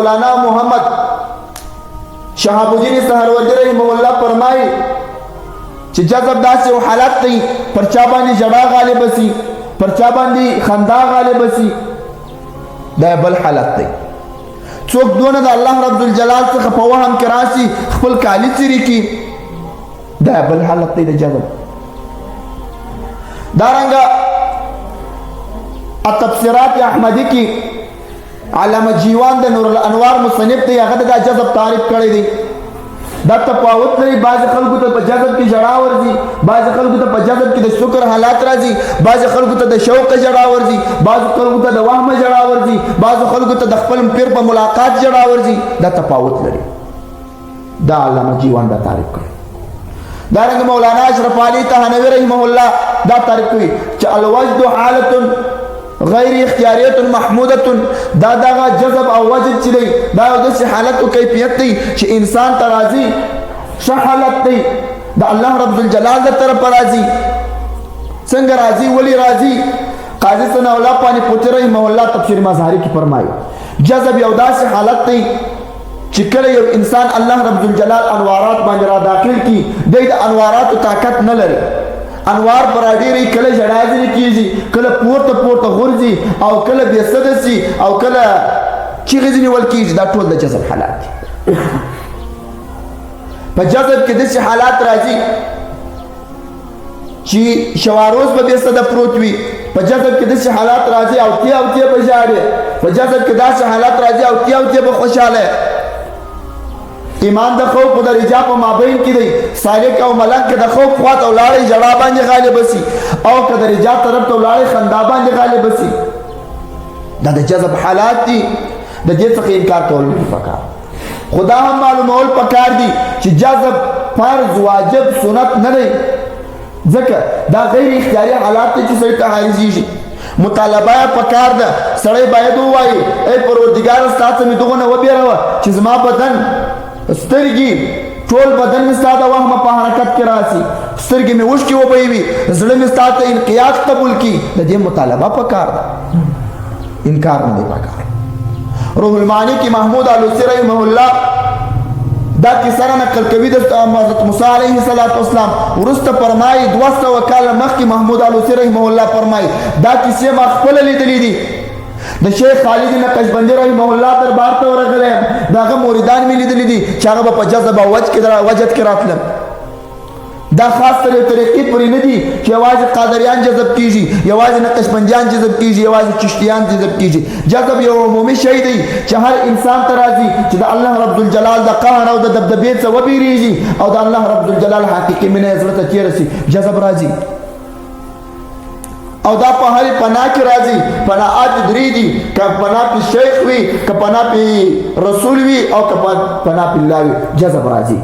مولانا محمد شهاب الدین سہروردی رحمہ اللہ فرمائی چې جذب داسې یو حالت دی پر چا باندې ژړا غالب سي پر چا باندې خندا غالب سي دا بل حالت دی څوک دونه د الله رب الجلال څخه په وهم کې راسي خپل کالي څیري کی دا بل حالت دی د جذب دارنګه التفسیرات احمدی کی علامه جیوان د نور الانوار مصنف دی هغه د جذب تعریف کړی دی دا تفاوت لري بعض خلکو ته په جذب کې ژړا ورځي بعض خلکو ته په جذب کې د شکر حالات راځي بعض خلکو ته د شوق ژړا ورځي بعض خلکو ته د وهم ژړا ورځي بعض خلکو ته د خپل پیر په ملاقات ژړا ورځي دا تفاوت لري دا علامه جیوان دا تعریف کړی دارنګه مولانا اشرف علي تهانوي رحمه الله دا تعریف کوي چې الوجد حالت غیر اختیاریت محمودت دا دغه جذب او وجد چې دی دا یو داسې حالت او کیفیت دی چې انسان ته راځي ښه حالت دی د الله رب الجلال د طرفه راځي څنګه راځي ولې راځي قاضي ثناء الله پانی پوتې رحمه الله تفسیر مظهری کې فرمایي جذب یو داسې حالت دی چې کله یو انسان الله رب الجلال انوارات باندې را داخل کی د انواراتو طاقت نه لري انوار پر اډيري کله جړاځي کیږي کله پورته غورځي او کله بیسدسي او کله چیغځنی ول کیږي دا ټول د جذب حالات دي په جذب کې داسې حالات راځي چې شواروز به بیسد پروت وي په جذب کې داسې حالات راځي او تي به ژاړي په جذب کې داسې حالات راځي او تي به خوشاله ایمان د خوف او د رجا په مابین کې دی سالک او ملک د خوف خواته ولاړې جړا باندې غالب سي او که د رجا طرف ته ولاړې خندا باندې غالب سي دا د جذب حالات دي د دې څخه انکار کول پکار خدا هم معلومول پکار دي چې جذب فرض واجب سنت نه دی ځکه دا غیر اختیاري حالات دي چې سړی ته حاضرېږي مطالبه پکار ده سړی باید ووایي ای پروردګار ستا څخه مې دغونه وبېروه چې زما بدن سترګې ټول بدن مې ستا د وهمه په حرکت کې راسي سترګې مې اوښکې وبهیوي زړه مې ستا ته انقیاد قبول کړي د دې مطالبه پکار ده انکار نه دی پکار روح المعانی کې محمود علوسی رحمه الله دا کیسه نقل کوي د حضرت موسی علیه السلام ورسته فرمایي 200 کال مخکې محمود علوسی رحمه الله فرمایي دا کیسې ما خپل لیدلې دي د شیخ خالد نقشبندی رحمه الله دربار ته ورغلی داغه مریدان مې لیدلي دي چې هغه به په جذب او وجد کې راتلل دا خاص طریقې پورې نه دي چې یوازې قادریان جذب کیږي یوازې نقشبندیان جذب کیږي یوازې چشتیان جذب کیږي جذب یو عمومي شی دی چې هر انسان ته راځي چې د الله رب الجلال د قهر او د دبدبې څخه وبېرېږي او د الله رب الجلال حقیقي مینه یې زړه ته تېره سي جذب راځي او دا په هر پناه کې راځي پناهات درې دي که پناه په شیخ وي که پناه په رسول وي او که پناه په الله وي جذب راځي